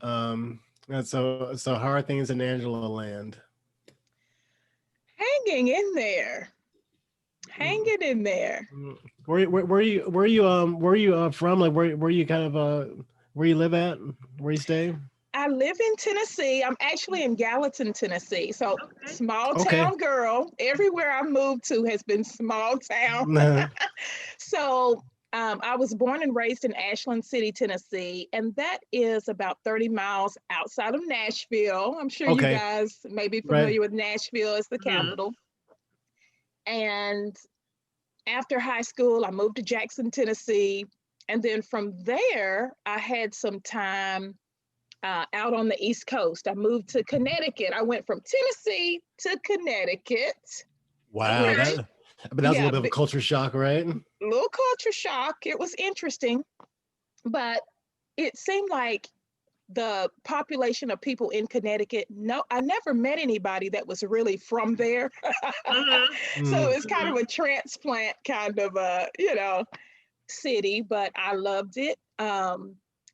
And so how are things in Angela land? Hanging in there, Mm, hanging in there. mm. Where you from? Like where you kind of where you live at? Where you stay? I live in Tennessee. I'm actually in Gallatin, Tennessee. So, Okay. small Okay. town girl. Everywhere I moved to has been small town. Nah. So, I was born and raised in Ashland City, Tennessee, and that is about 30 miles outside of Nashville. I'm sure you Okay. guys may be Right. familiar with Nashville as the Mhm. capital. And after high school, I moved to Jackson, Tennessee. And then from there, I had some time out on the East Coast. I moved to Connecticut. I went from Tennessee to Connecticut, Wow. which, Okay. But that was a yeah, little bit of a culture shock, right? little culture shock. It was interesting, but it seemed like the population of people in Connecticut, no, I never met anybody that was really from there. Mhm. So Mm. it's kind of Mhm. a transplant kind of city, but I loved it.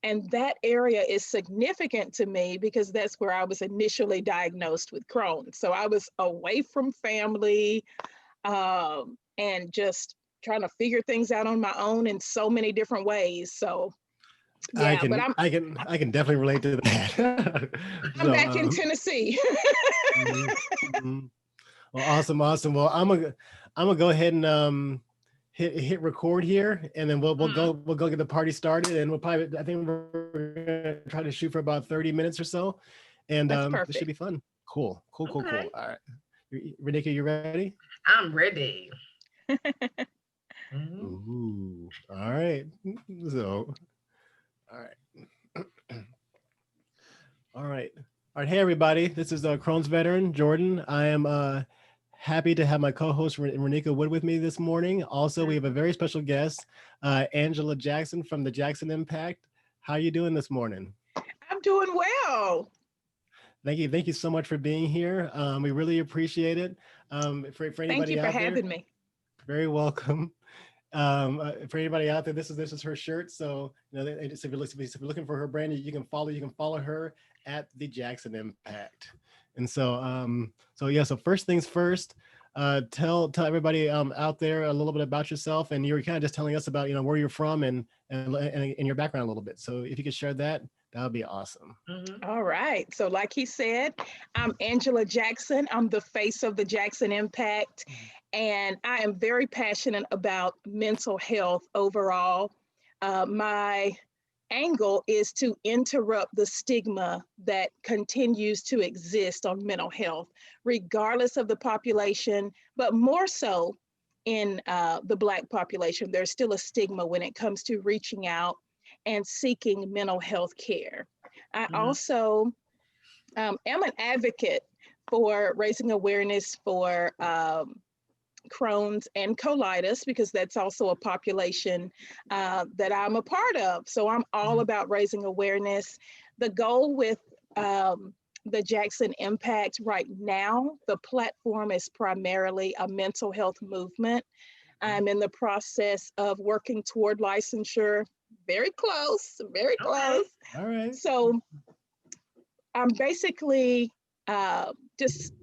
And that area is significant to me because that's where I was initially diagnosed with Crohn. So I was away from family, and just trying to figure things out on my own in so many different ways. So I yeah, but can I can I can definitely relate to that. I'm so back in Tennessee. mhm, mhm. Well, awesome, awesome. Well, I'm gonna go ahead and hit record here, and then Mhm. we'll go get the party started, and we'll probably I think we're gonna try to shoot for about 30 minutes or so, and That's this should be perfect. fun. Cool, cool, cool, cool. All Okay. right, Renika, you ready? I'm ready. Mhm. Ooh, all right. So, all right, all right, all right. Hey, everybody. This is Crohn's veteran Jordan. I am happy to have my co-host Renika Wood with me this morning. Also, we have a Mhm. very special guest, Angela Jackson from the Jackson Impact. How you doing this morning? I'm doing well. Thank you so much for being here. We really appreciate it. For Thank you anybody for out there, having me. very welcome. For anybody out there, this is her shirt. So if you're looking for her brand, you can follow her at the Jackson Impact. And so yeah. So first things first, tell everybody out there a little bit about yourself, and you were kind of just telling us about where you're from and your background a little bit. So if you could share that, that would be awesome. Mhm. All right. So, like he said, I'm Angela Jackson. I'm the face of the Jackson Impact. And I am very passionate about mental health overall. My angle is to interrupt the stigma that continues to exist on mental health, regardless of the population, but more so in the Black population. There's still a stigma when it comes to reaching out and seeking mental health care. I Mhm. also am an advocate for raising awareness for Crohn's and colitis because that's also a population that I'm a part of. So I'm all Mhm. about raising awareness. The goal with the Jackson Impact right now, the platform is primarily a mental health movement. I'm in the process of working toward licensure. Very close, very Okay. close. All right. So I'm basically just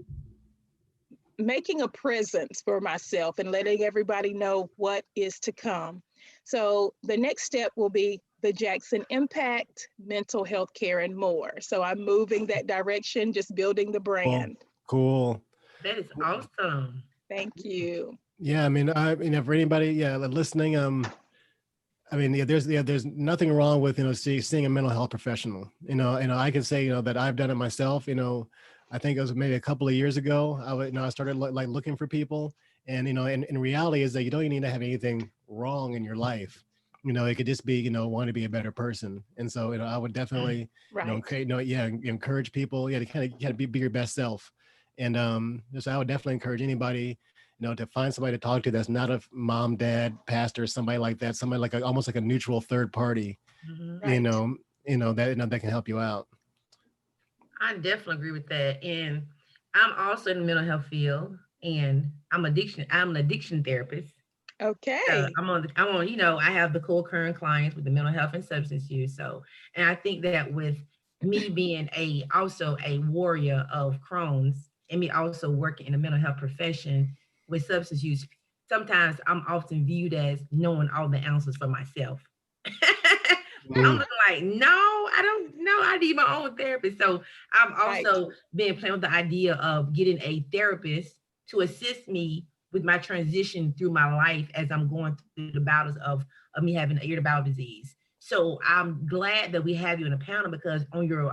making a presence for myself and letting everybody know what is to come. So the next step will be the Jackson Impact, mental health care, and more. So I'm moving that direction, just building the Cool. brand. Cool. That is awesome. Thank you. Yeah, for anybody, yeah, listening, there's nothing wrong with seeing a mental health professional. I can say that I've done it myself. I think it was maybe a couple of years ago. I started like looking for people, and in reality is that you don't even need to have anything wrong in your life. It could just be want to be a better person. And so I would Mm. definitely Right. encourage people, yeah, to kind of be your best self. And so I would definitely encourage anybody to find somebody to talk to that's not a mom, dad, pastor, somebody like that, somebody like almost like a neutral third party, Mhm. you Right. know, that can help you out. I definitely agree with that. And I'm also in the mental health field, and I'm an addiction therapist. So Okay. I'm on, I have the co-occurring clients with the mental health and substance use. So, and I think that with me being also a warrior of Crohn's, and me also working in the mental health profession with substance use, sometimes I'm often viewed as knowing all the answers for myself. I'm Mm. looking like, no, I don't know. I need my own therapist. So I'm Right. also been playing with the idea of getting a therapist to assist me with my transition through my life as I'm going through the battles of me having irritable bowel disease. So I'm glad that we have you in a panel, because on your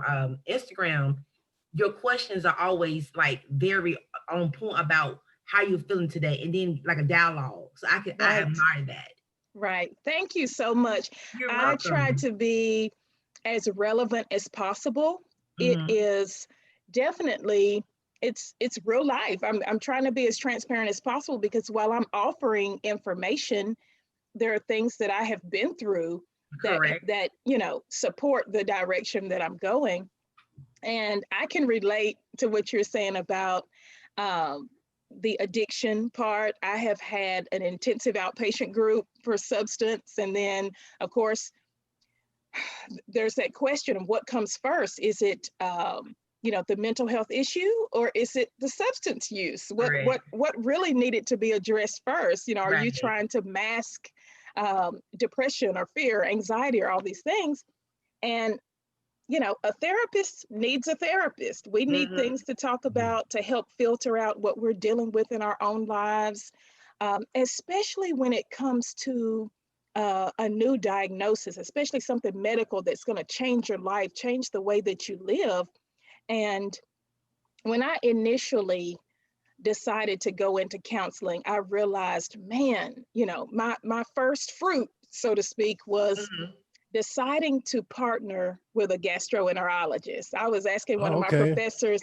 Instagram, your questions are always like very on point about how you're feeling today, and then like a dialogue. So I Right. admire that. Right. Thank you so much. You're I try welcome. to be as relevant as possible. It Hmm. is definitely it's real life. I'm trying to be as transparent as possible, because while I'm offering information, there are things that I have been through that Correct. support the direction that I'm going. And I can relate to what you're saying about um, the addiction part. I have had an intensive outpatient group for substance. And then, of course, there's that question of what comes first. Is it, the mental health issue, or is it the substance use? Correct. What really needed to be addressed first? Are you Right. trying to mask depression or fear, anxiety, or all these things? And a therapist needs a therapist. We need Hmm. things to talk Mm. about to help filter out what we're dealing with in our own lives, especially when it comes to a new diagnosis, especially something medical that's going to change your life, change the way that you live. And when I initially decided to go into counseling, I realized, man, my first fruit, so to speak, was Hmm. deciding to partner with a gastroenterologist. I was asking one Oh, of my okay. professors,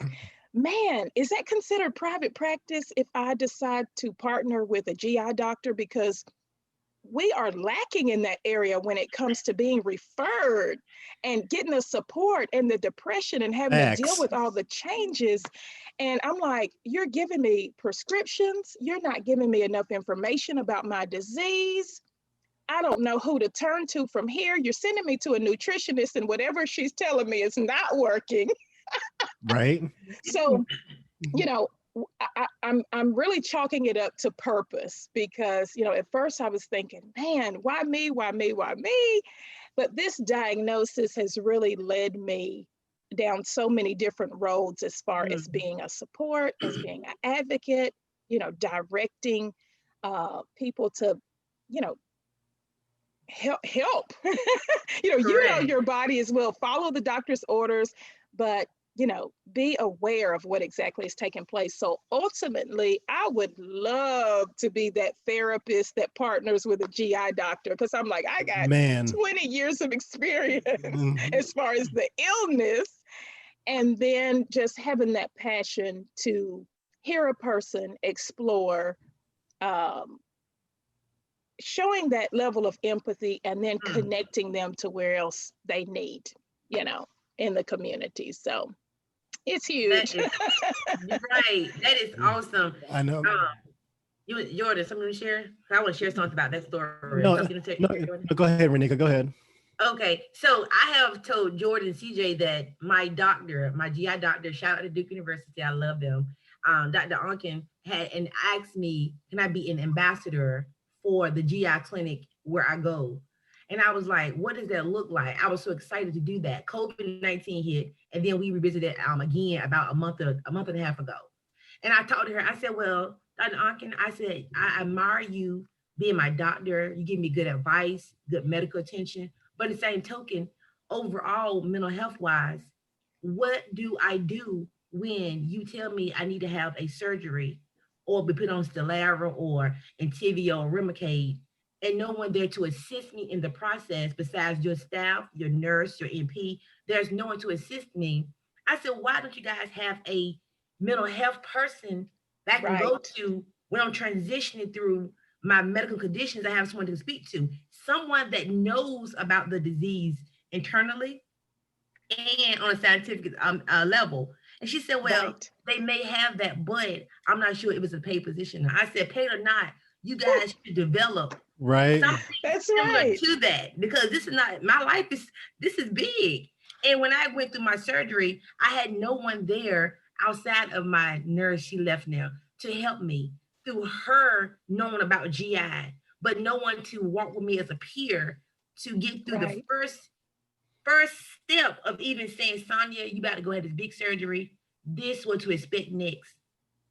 man, is that considered private practice if I decide to partner with a GI doctor? Because we are lacking in that area when it comes to being referred and getting the support and the depression and having to deal Facts. with all the changes. And I'm like, you're giving me prescriptions, you're not giving me enough information about my disease. I don't know who to turn to from here. You're sending me to a nutritionist, and whatever she's telling me is not working. Right. So, you know, I'm really chalking it up to purpose, because at first I was thinking, man, why me? Why me? Why me? But this diagnosis has really led me down so many different roads, as far as Hmm. being a support, as being an advocate, directing people to, you know, help. Correct. Your body as well. Follow the doctor's orders, but be aware of what exactly is taking place. So ultimately, I would love to be that therapist that partners with a GI doctor, because I'm like, I got Man. 20 years of experience Mhm. as far as the illness, and then just having that passion to hear a person explore, um, showing that level of empathy, and then Mm. connecting them to where else they need, you know, in the community. So it's That huge. is right. That is awesome. I know. Jordan, something to share? I want to share something about that story. Something No, to share, no, Jordan? no. Go ahead, Renika. Go ahead. Okay, so I have told Jordan and CJ that my doctor, my GI doctor, shout out to Duke University, I love them. Dr. Onken had and asked me, can I be an ambassador for the GI clinic where I go? And I was like, what does that look like? I was so excited to do that. COVID-19 hit, and then we revisited again about a month and a half ago. And I talked to her. I said, well, Dr. Onken, I said, I admire you being my doctor. You give me good advice, good medical attention. But the same token, overall, mental health wise, what do I do when you tell me I need to have a surgery or be put on Stelara or Entyvio or Remicade, and no one there to assist me in the process besides your staff, your nurse, your MP? There's no one to assist me. I said, why don't you guys have a mental health person that I can go Right. to when I'm transitioning through my medical conditions? I have someone to speak to, someone that knows about the disease internally and on a scientific level. And she said, well, Right. they may have that, but I'm not sure it was a paid position. I said, paid or not, you guys should develop Right. something That's similar right. to that, because this is not my life. This is big. And when I went through my surgery, I had no one there outside of my nurse. She left now to help me through her knowing about GI, but no one to walk with me as a peer to get through the Right. first step of even saying, Sonia, you about to go ahead this big surgery. This what to expect next.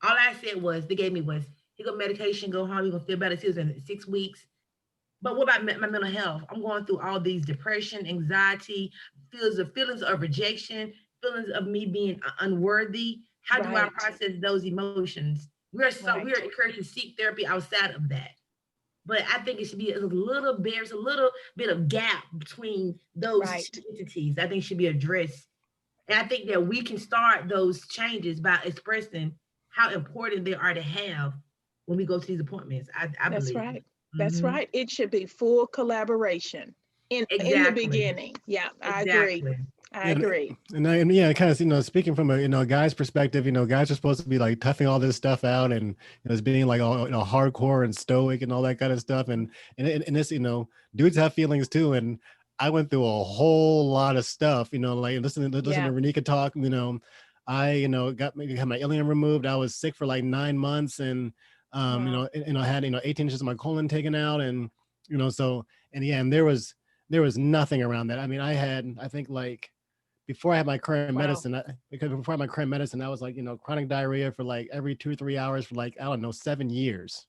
All I said was, they gave me was, here go medication, go home, you're gonna feel better. It was in 6 weeks. But what about my mental health? I'm going through all these depression, anxiety, feelings of rejection, feelings of me being unworthy. How do I Right. process those emotions? We're Right. encouraged to seek therapy outside of that. But I think it should be a little, there's a little bit of gap between those Right. two entities. I think should be addressed. And I think that we can start those changes by expressing how important they are to have when we go to these appointments. I That's believe. right. That's Mhm. right. It should be full collaboration in the Exactly. beginning. Yeah, I agree. Exactly. I Yeah, agree. and yeah, kind of, speaking from a, guy's perspective, guys are supposed to be like toughing all this stuff out and, as being like all, hardcore and stoic and all that kind of stuff. And this, dudes have feelings too. And I went through a whole lot of stuff, like listening to Yeah. Renika talk, I, had my ileum removed. I was sick for like 9 months and, Wow. I had, 18 inches of my colon taken out. And, so, and yeah, and there was nothing around that. I mean, I think like, before I had my current Wow. medicine, because before I had my current medicine, I was like, chronic diarrhea for like every 2 or 3 hours for like, I don't know, 7 years,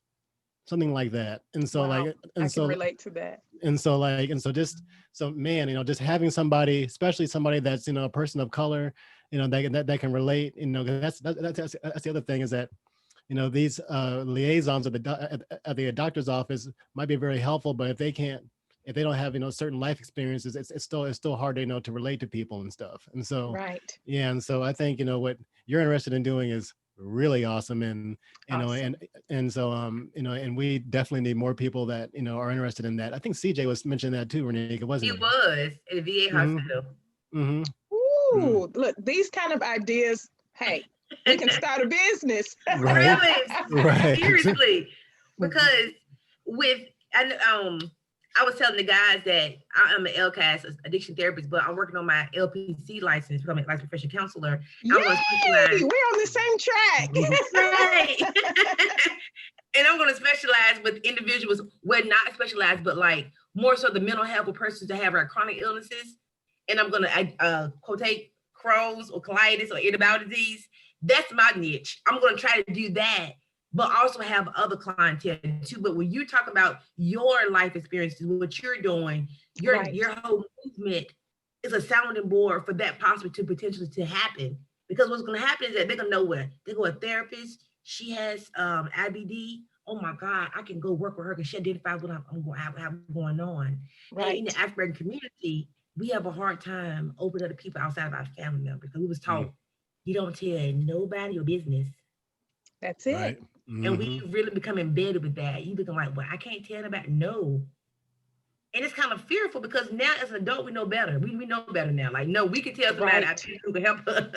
something like that. And so Wow. like, I can relate to that. so man, just having somebody, especially somebody that's, a person of color, that can relate, 'cause that's the other thing is that, these liaisons at the doctor's office might be very helpful, but if they don't have, certain life experiences, it's still hard to, to relate to people and stuff. And so, Right. yeah. And so I think, what you're interested in doing is really awesome. And, Awesome. and so, and we definitely need more people that, are interested in that. I think CJ was mentioning that too, Renika, wasn't It he? was at a VA Mm-hmm. hospital. Mm-hmm. Mm-hmm. Ooh, look, these kind of ideas, hey, we can start a business. Right. Really, Right. seriously, because with and I was telling the guys that I am an LCAS addiction therapist, but I'm working on my LPC license, becoming a licensed professional counselor. Yay! I'm going to specialize. We're on the same track. Right. And I'm going to specialize with individuals, well, not specialized, but like more so the mental health of persons that have chronic illnesses. And I'm going to quotate Crohn's or colitis or irritable bowel disease. That's my niche. I'm going to try to do that, but also have other clientele too. But when you talk about your life experiences, what you're doing, Right. your whole movement is a sounding board for that possibly to potentially to happen. Because what's going to happen is that they're going to know where they go a therapist. She has IBD. Oh my God, I can go work with her because she identifies what I'm going to have going on. And in Right. the African American community, we have a hard time opening up to people outside of our family members because we was taught you don't tell nobody your business. That's it. Right. Mm-hmm. And we really become embedded with that. You become like, well, I can't tell nobody. No. And it's kind of fearful because now as an adult, we know better. We know better now. Like, no, we can tell somebody Right. who can help us.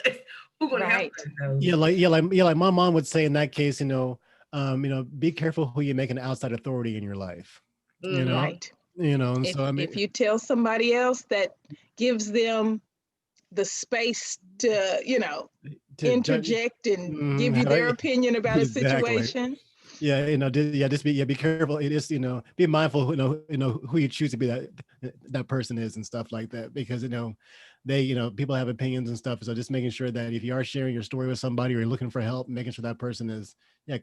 Who's going to help Right. us? So. Like my mom would say in that case, be careful who you make an outside authority in your life. Right. And If so I mean, if you tell somebody else, that gives them the space to, to interject and give you how- their opinion about a exactly. situation. Yeah, just be careful. It is, be mindful, who you choose to be that person is and stuff like that, because they, people have opinions and stuff. So just making sure that if you are sharing your story with somebody or you're looking for help, making sure that person is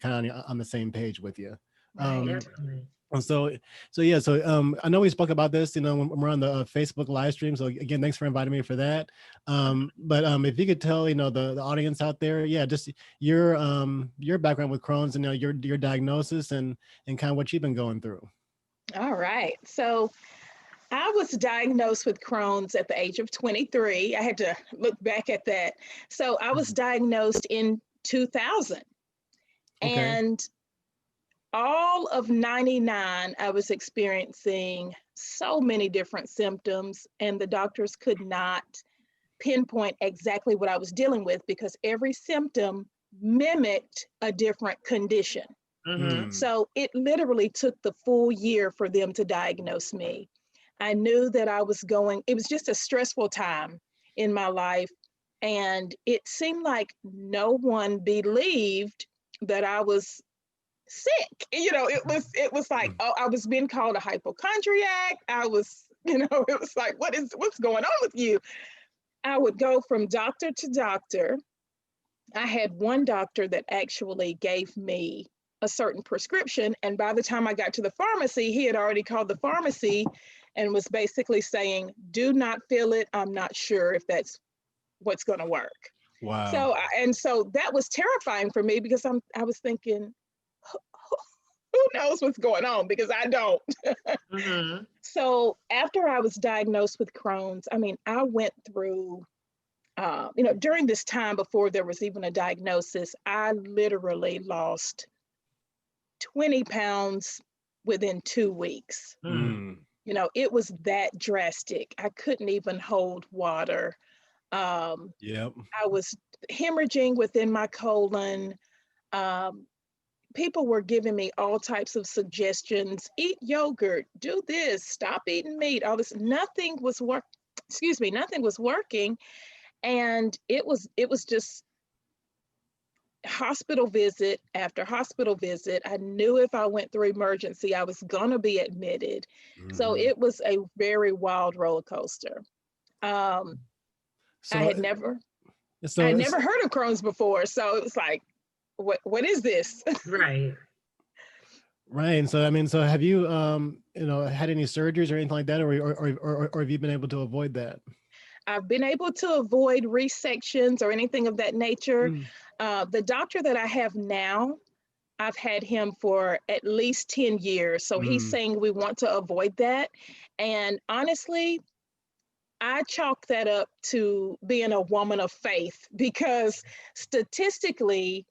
kind of on the same page with you. Right. Definitely. So I know we spoke about this, when we're on the Facebook live stream. So again, thanks for inviting me for that. But if you could tell, the audience out there, just your background with Crohn's and your diagnosis and kind of what you've been going through. All right. So I was diagnosed with Crohn's at the age of 23. I had to look back at that. So I was diagnosed in 2000. Okay. And all of 99, I was experiencing so many different symptoms, and the doctors could not pinpoint exactly what I was dealing with because every symptom mimicked a different condition. So it literally took the full year for them to diagnose me. I knew that it was just a stressful time. in my life. And it seemed like no one believed that I was sick. It was like, oh, I was being called a hypochondriac. I was, it was like, what's going on with you? I would go from doctor to doctor. I had one doctor that actually gave me a certain prescription. And by the time I got to the pharmacy, he had already called the pharmacy and was basically saying, do not fill it. I'm not sure if that's what's going to work. Wow. So that was terrifying for me because I was thinking, who knows what's going on, because I don't. Mm-hmm. So after I was diagnosed with Crohn's, I mean, I went through, during this time before there was even a diagnosis, I literally lost 20 pounds within 2 weeks. Mm. It was that drastic. I couldn't even hold water. Yep. I was hemorrhaging within my colon. People were giving me all types of suggestions: eat yogurt, do this, stop eating meat, all this. Nothing was working. And it was just hospital visit after hospital visit. I knew if I went through emergency, I was gonna be admitted. So it was a very wild roller coaster. I had never heard of Crohn's before. So it was like, what is this? Right. Right. And so, I mean, so have you, had any surgeries or anything like that, or have you been able to avoid that? I've been able to avoid resections or anything of that nature. The doctor that I have now, I've had him for at least 10 years. So he's saying we want to avoid that. And honestly, I chalk that up to being a woman of faith, because statistically,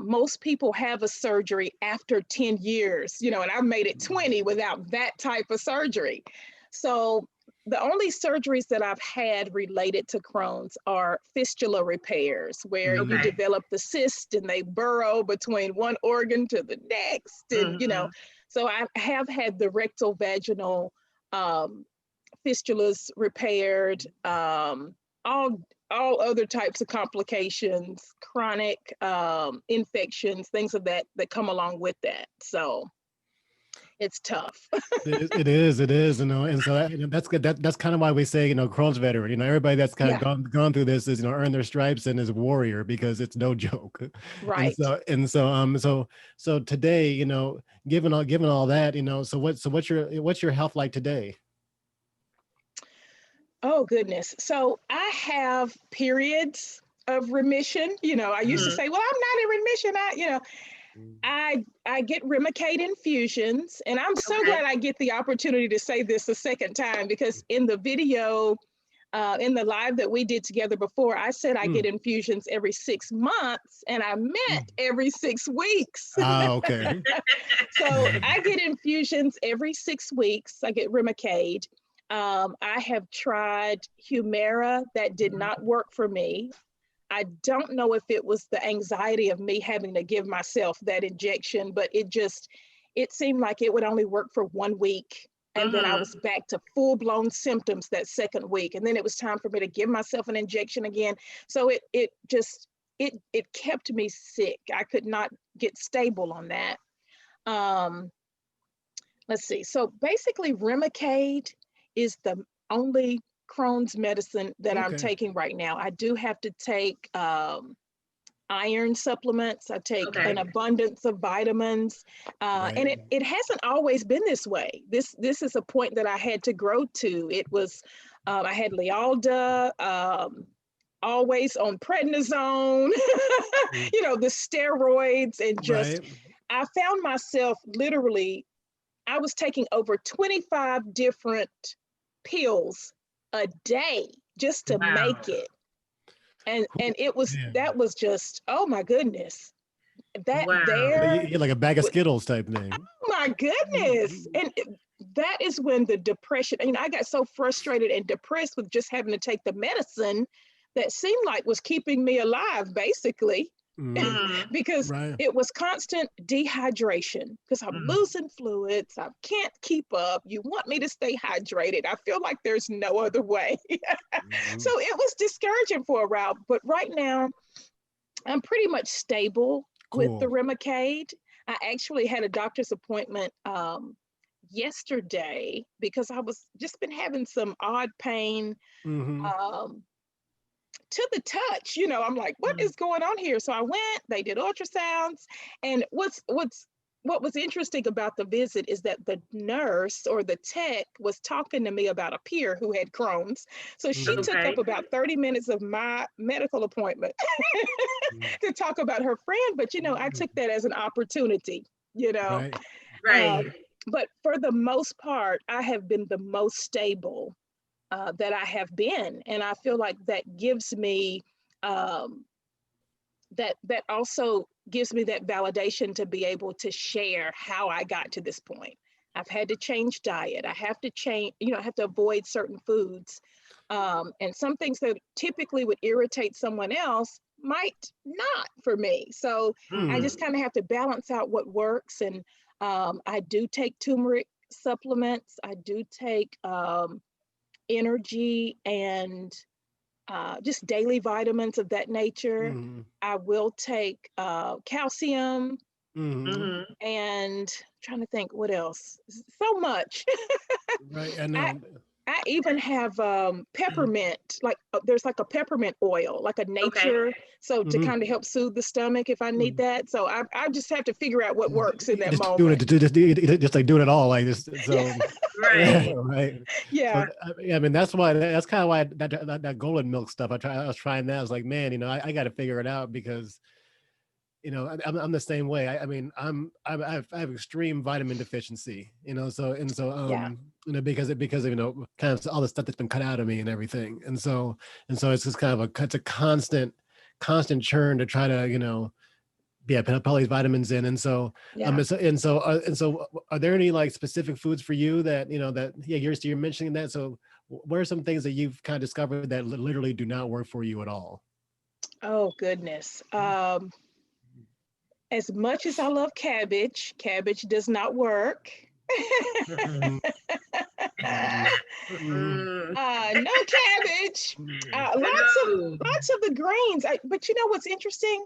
most people have a surgery after 10 years, and I've made it 20 without that type of surgery. So the only surgeries that I've had related to Crohn's are fistula repairs, where you develop the cyst and they burrow between one organ to the next. And, so I have had the rectal vaginal fistulas repaired, all other types of complications, chronic infections, things of that come along with that. So it's tough. It is, and so that's good. That's kind of why we say, Crohn's veteran. Everybody that's kind of gone through this is, earned their stripes and is a warrior, because it's no joke. Right. So today, given all that, so what's your health like today? Oh, goodness. So I have periods of remission. I used to say, well, I'm not in remission. I get Remicade infusions, and I'm so glad I get the opportunity to say this a second time, because in the video, in the live that we did together before, I said I get infusions every 6 months, and I meant every 6 weeks. Okay. So I get infusions every 6 weeks. I get Remicade. I have tried Humira. That did not work for me. I don't know if it was the anxiety of me having to give myself that injection, but it seemed like it would only work for 1 week. And then I was back to full-blown symptoms that second week. And then it was time for me to give myself an injection again. So it kept me sick. I could not get stable on that. Let's see. So basically, Remicade is the only Crohn's medicine that I'm taking right now. I do have to take iron supplements. I take an abundance of vitamins, and it hasn't always been this way. This is a point that I had to grow to. It was I had Lialda, always on prednisone, the steroids, and just I found myself literally, I was taking over 25 different pills a day just to make it. And it was, that was just, oh my goodness. You're like a bag of Skittles type thing. Oh my goodness. And that is when the depression, I got so frustrated and depressed with just having to take the medicine that seemed like was keeping me alive, basically. because Right. it was constant dehydration because I'm losing fluids. I can't keep up. You want me to stay hydrated. I feel like there's no other way. So it was discouraging for a while. But right now, I'm pretty much stable with the Remicade. I actually had a doctor's appointment yesterday because I was just been having some odd pain to the touch. I'm like, what is going on here? So I went, they did ultrasounds, and what was interesting about the visit is that the nurse or the tech was talking to me about a peer who had Crohn's. So she took up about 30 minutes of my medical appointment to talk about her friend. But, I took that as an opportunity, Right. But for the most part, I have been the most stable that I have been. And I feel like that gives me that also gives me that validation to be able to share how I got to this point. I've had to change diet. I have to change, I have to avoid certain foods. And some things that typically would irritate someone else might not for me. So I just kind of have to balance out what works. And I do take turmeric supplements. I do take energy and just daily vitamins of that nature. I will take calcium and I'm trying to think what else. So much. Right. I know. I even have peppermint, like there's like a peppermint oil, like a nature, so to kind of help soothe the stomach if I need that. So I just have to figure out what works in that just moment. just like doing it all like this. So Right. right. Yeah. So, I mean, that's kind of why that golden milk stuff. I was trying that. I was like, man, I got to figure it out because I'm the same way. I mean, I have extreme vitamin deficiency, so Yeah. because of kind of all the stuff that's been cut out of me and everything. And so it's just kind of it's a constant churn to try to, put all these vitamins in. And so, Yeah. so are there any like specific foods for you that, you're mentioning that. So what are some things that you've kind of discovered that literally do not work for you at all? Oh, goodness. As much as I love cabbage does not work. No cabbage. Lots of the grains. But you know what's interesting?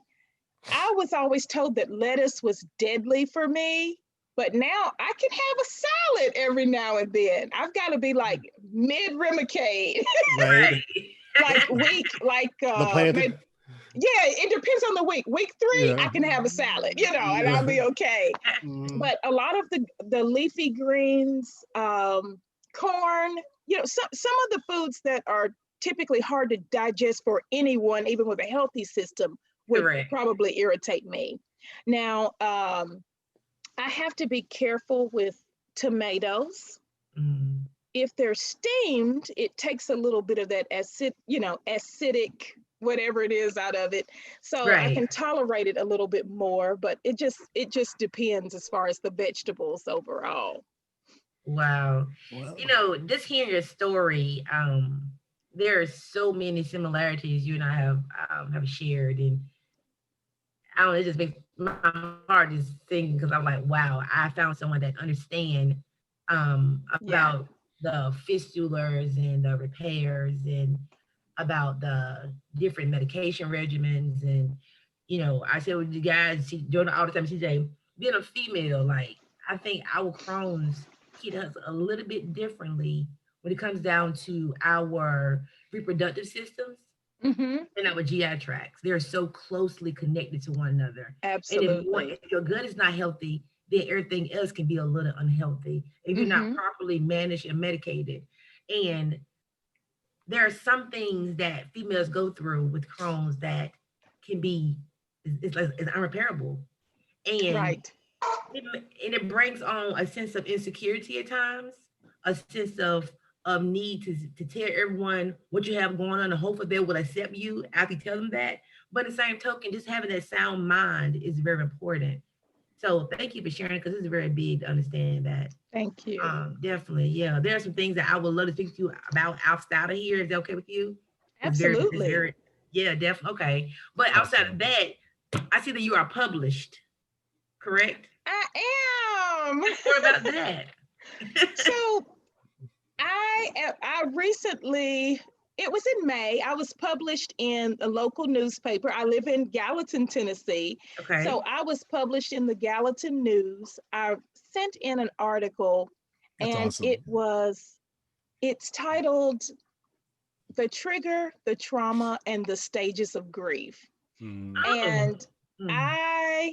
I was always told that lettuce was deadly for me, but now I can have a salad every now and then. I've got to be like mid Remicade, Right. like maybe. Yeah, it depends on the week. Week 3, I can have a salad, and I'll be okay. But a lot of the leafy greens, corn, some of the foods that are typically hard to digest for anyone, even with a healthy system, would probably irritate me. Now, I have to be careful with tomatoes. If they're steamed, it takes a little bit of that acidic whatever it is out of it, so I can tolerate it a little bit more. But it just depends as far as the vegetables overall. Wow. Just hearing your story, there are so many similarities you and I have shared, and I don't know, it just makes my heart just sing because I'm like, wow, I found someone that understands about the fistulas and the repairs and about the different medication regimens. And I said with you guys, Jordan, all the time, CJ, being a female, like I think our Crohn's hit us a little bit differently when it comes down to our reproductive systems and our GI tracts. They're so closely connected to one another. Absolutely. And if your gut is not healthy, then everything else can be a little unhealthy if you're not properly managed and medicated. And there are some things that females go through with Crohn's that can be it's unrepairable, and it brings on a sense of insecurity at times, a sense of need to tell everyone what you have going on and hope that they will accept you after you tell them that. But in the same token, just having that sound mind is very important. So thank you for sharing, because it's very big to understand that. Thank you. Definitely. Yeah. There are some things that I would love to speak to you about outside of here. Is that okay with you? Absolutely. It's very, yeah, definitely. Okay. But outside of that, I see that you are published, correct? I am. What about that? So I recently, it was in May, I was published in a local newspaper. I live in Gallatin, Tennessee. Okay. So I was published in the Gallatin News. I sent in an article That's and awesome. it's titled The Trigger, the Trauma, and the Stages of Grief. Mm. Oh. And I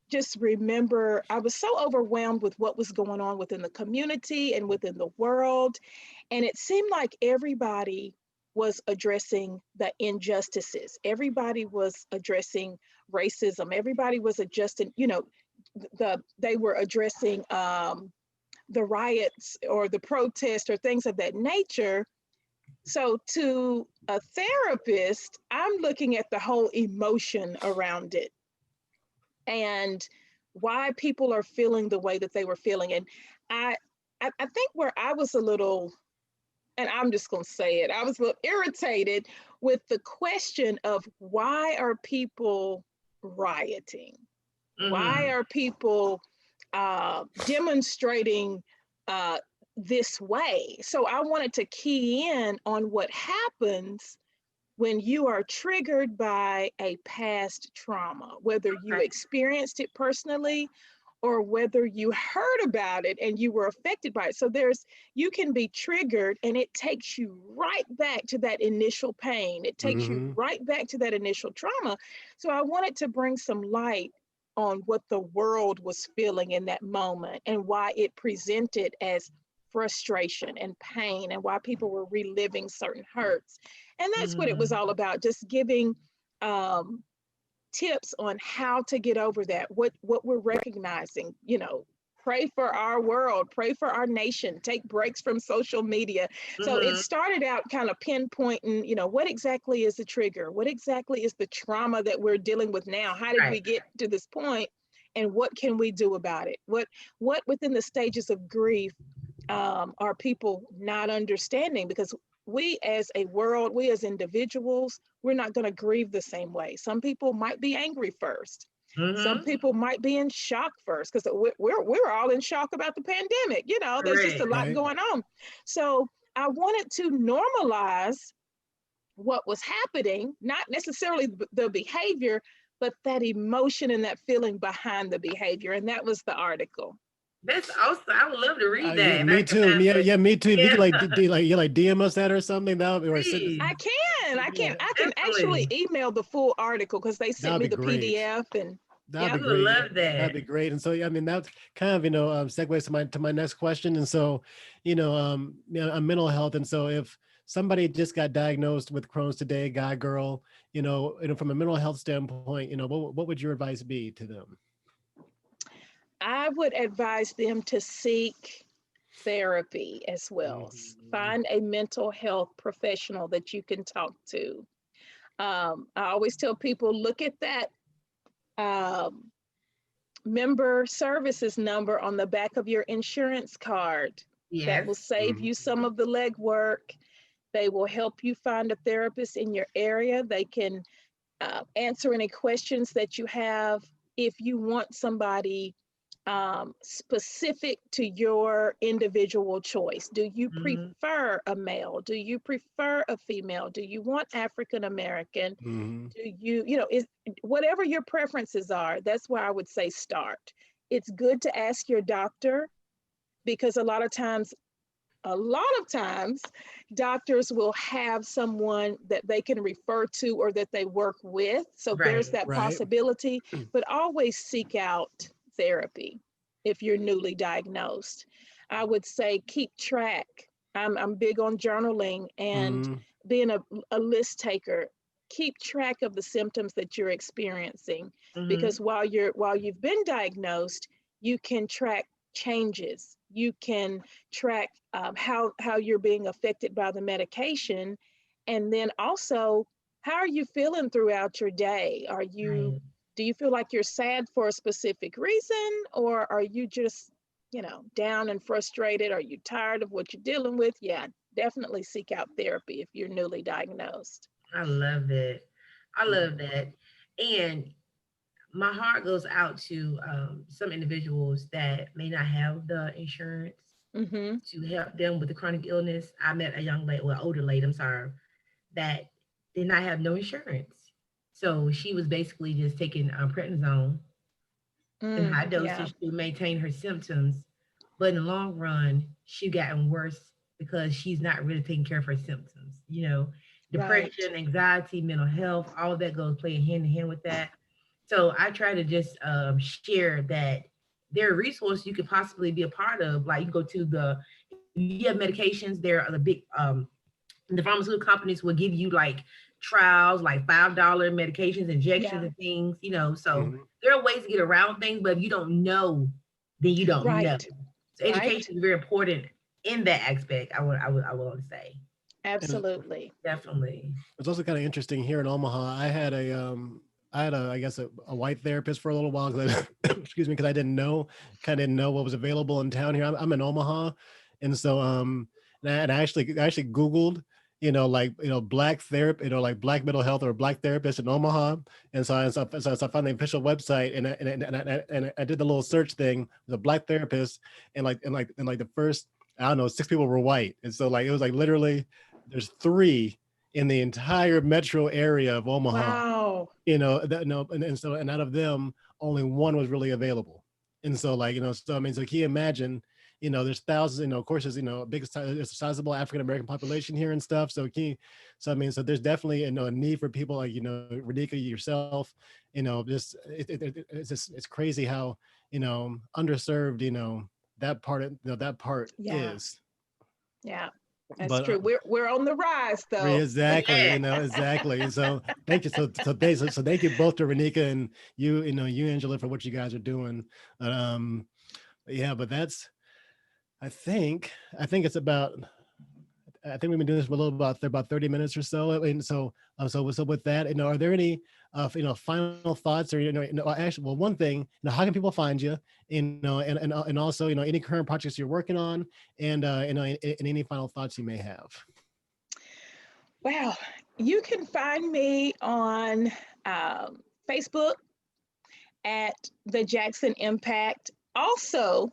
just remember I was so overwhelmed with what was going on within the community and within the world. And it seemed like everybody was addressing the injustices. Everybody was addressing racism. Everybody was adjusting, they were addressing the riots or the protests or things of that nature. So to a therapist, I'm looking at the whole emotion around it and why people are feeling the way that they were feeling. And I think where I was a little, and I'm just going to say it, I was a little irritated with the question of why are people rioting? Why are people demonstrating this way? So I wanted to key in on what happens when you are triggered by a past trauma, whether you experienced it personally or whether you heard about it and you were affected by it. So you can be triggered and it takes you right back to that initial pain. It takes you right back to that initial trauma. So I wanted to bring some light on what the world was feeling in that moment and why it presented as frustration and pain and why people were reliving certain hurts. And that's what it was all about, just giving tips on how to get over that, what we're recognizing, pray for our world, pray for our nation, take breaks from social media. So it started out kind of pinpointing, what exactly is the trigger? What exactly is the trauma that we're dealing with now? How did we get to this point? And what can we do about it? What within the stages of grief are people not understanding? Because we as a world, we as individuals, we're not going to grieve the same way. Some people might be angry first. Some people might be in shock first because we're all in shock about the pandemic. There's just a lot going on. So I wanted to normalize what was happening, not necessarily the behavior, but that emotion and that feeling behind the behavior. And that was the article. That's awesome. I would love to read that. Yeah, me too. Yeah, me too. If you could like DM us that or something, that would be, or I can actually email the full article because they sent me the PDF and that'd be great. Love that. That'd be great. And so I mean that's kind of segues to my next question. And so mental health. And so if somebody just got diagnosed with Crohn's today, guy, girl, from a mental health standpoint, what would your advice be to them? I would advise them to seek therapy as well. Find a mental health professional that you can talk to. I always tell people, look at that member services number on the back of your insurance card. That will save you some of the legwork. They will help you find a therapist in your area. They can answer any questions that you have. If you want somebody specific to your individual choice. Do you prefer a male? Do you prefer a female? Do you want African American? Do you, whatever your preferences are, that's where I would say start. It's good to ask your doctor because a lot of times, doctors will have someone that they can refer to or that they work with. So there's that possibility, but always seek out therapy if you're newly diagnosed. I would say keep track. I'm big on journaling and being a list taker. Keep track of the symptoms that you're experiencing because while you've been diagnosed, you can track changes. You can track how you're being affected by the medication, and then also how are you feeling throughout your day? Do you feel like you're sad for a specific reason, or are you just, down and frustrated? Are you tired of what you're dealing with? Yeah, definitely seek out therapy if you're newly diagnosed. I love it. I love that. And my heart goes out to some individuals that may not have the insurance Mm-hmm. to help them with the chronic illness. I met a young lady, well, older lady, I'm sorry, that did not have no insurance. So she was basically just taking prednisone in high Yeah. dosage to maintain her symptoms. But in the long run, she gotten worse because she's not really taking care of her symptoms. Right. Depression, anxiety, mental health, all of that goes playing hand in hand with that. So I try to just share that there are resources you could possibly be a part of. Like you go to if you have medications, there are the big the pharmaceutical companies will give you like trials, like $5 medications, injections, Yeah. and things. So Mhm. there are ways to get around things, but if you don't know, then you don't know. Right. So Right. education is very important in that aspect. I would say And Absolutely. definitely. it's also kind of interesting here in Omaha. I had I guess a white therapist for a little while because excuse me, because I didn't know what was available in town here. I'm in Omaha, and so and I actually Googled, black therapy, like black mental health or black therapist in Omaha, and so I found the official website, and I did the little search thing, the black therapist, and the first, I don't know, 6 people were white, and so like it was like literally there's 3 in the entire metro area of Omaha, Wow. that no, and out of them, only 1 was really available. And so like, so I mean, so can you imagine, there's thousands, of course, there's, there's a sizable African American population here and stuff. So I mean, so there's definitely, a need for people like, Radhika, yourself, just, it's crazy how, underserved, that part Yeah. is. Yeah. That's But true. We're on the rise though. exactly, exactly. And so thank you. So thank you both to Renika and you Angela, for what you guys are doing. Yeah, but I think it's about, I think we've been doing this for a little about 30 minutes or so. And so with that, are there any final thoughts, or actually, well, one thing, how can people find you, and also, any current projects you're working on, and any final thoughts you may have. Well, you can find me on Facebook at the Jackson Impact. Also,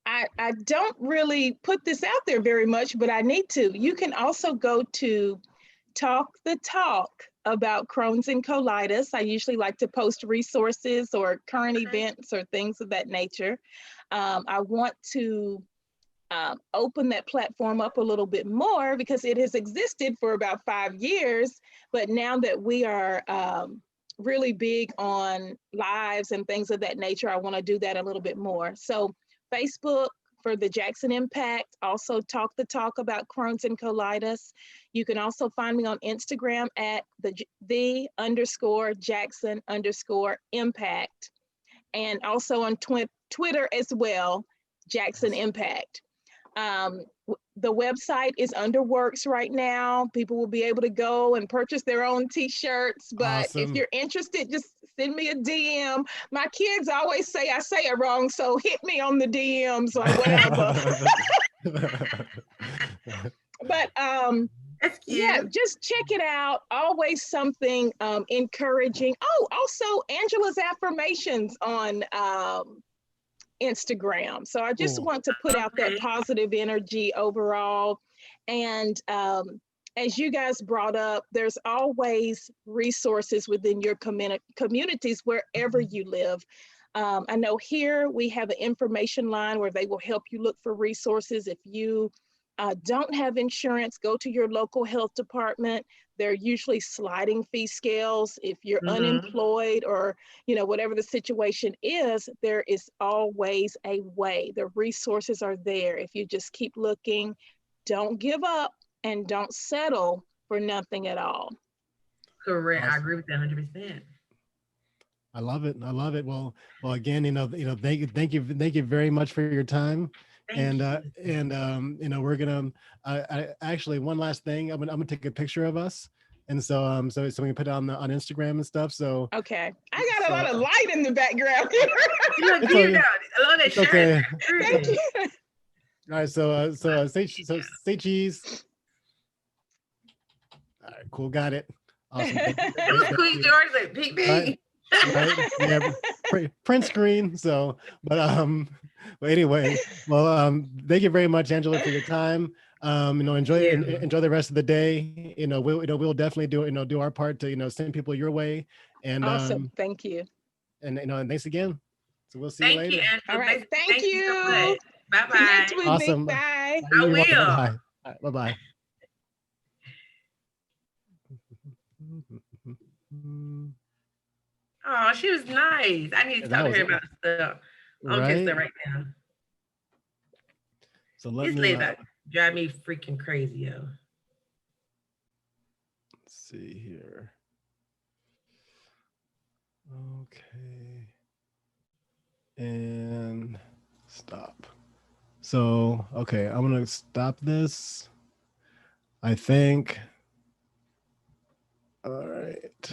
I don't really put this out there very much, but I need to. You can also go to Talk the Talk about Crohn's and colitis. I usually like to post resources or current Okay. events or things of that nature. I want to open that platform up a little bit more because it has existed for about 5 years. But now that we are really big on lives and things of that nature, I want to do that a little bit more. So, Facebook for the Jackson Impact, also Talk the Talk about Crohn's and colitis. You can also find me on Instagram at the underscore Jackson underscore impact, and also on Twitter as well, Jackson Impact. Um, the website is under works right now. People will be able to go and purchase their own t-shirts. But if Awesome. you're interested, just send me a DM. My kids always say I say it wrong, so hit me on the DMs or whatever. But That's yeah, cute. just check it out. Always something encouraging. Oh, also Angela's affirmations on Instagram. So I just Cool. want to put out that Okay. positive energy overall. And as you guys brought up, there's always resources within your communities wherever you live. I know here we have an information line where they will help you look for resources. If you don't have insurance, go to your local health department. They're usually sliding fee scales. If you're Mm-hmm. unemployed or whatever the situation is, there is always a way. The resources are there. If you just keep looking, don't give up, and don't settle for nothing at all. Correct. I Awesome. agree with that 100%. I love it. I love it. Well, again, thank you very much for your time. Thank And you. we're gonna. I actually, one last thing. I'm gonna take a picture of us, and so we can put it on Instagram and stuff. So Okay. I got a so lot of light in the background here. You look it's cute okay. though. I love that It's shirt. okay. Thank Period. you. All right. Say cheese. All right. Cool. Got it. Awesome. Thank you. It was Queen George like peek All right. peek. right? Yeah, print screen. So, but anyway, well, thank you very much, Angela, for your time. Enjoy the rest of the day. We'll definitely do our part to send people your way, and Awesome. Thank you. and thanks again. So we'll see you Thank you, later. All Angela. right. Thank Thank you so you. much. Bye bye. Connect with me. Awesome. Bye. I You're welcome. will. Bye. Bye. Bye. Oh, she was nice. I need to talk to her about stuff. I'm just right. right now. So let This me lady about drive me freaking crazy, yo. let's see here. Okay. And stop. So, okay, I'm gonna stop this. I think. All right.